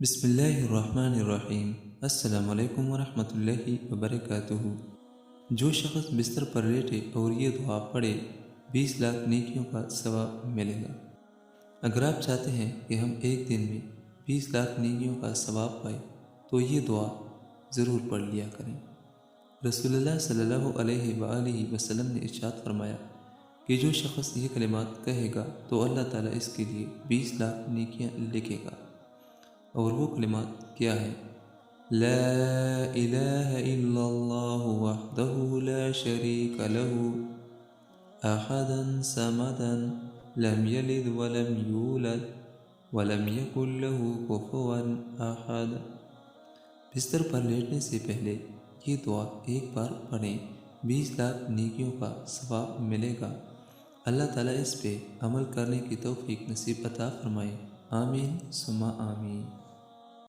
بسم اللہ الرحمن الرحیم۔ السلام علیکم ورحمۃ اللہ وبرکاتہ۔ جو شخص بستر پر لیٹے اور یہ دعا پڑھے 20 لاکھ نیکیوں کا ثواب ملے گا۔ اگر آپ چاہتے ہیں کہ ہم ایک دن میں 20 لاکھ نیکیوں کا ثواب پائیں تو یہ دعا ضرور پڑھ لیا کریں۔ رسول اللہ صلی اللہ علیہ وآلہ وسلم نے ارشاد فرمایا کہ جو شخص یہ کلمات کہے گا تو اللہ تعالیٰ اس کے لیے 20 لاکھ نیکیاں لکھے گا۔ اور وہ کلمات کیا ہیں؟ لا الہ الا اللہ وحدہ لا شریک لہ احدا صمدا لم یلد ولم یولد ولم یکن لہ کفوا احد۔ بستر پر لیٹنے سے پہلے یہ دعا ایک بار پڑھیں، 20 لاکھ نیکیوں کا ثواب ملے گا۔ اللہ تعالیٰ اس پہ عمل کرنے کی توفیق نصیب عطا فرمائے۔ آمین ثم آمین۔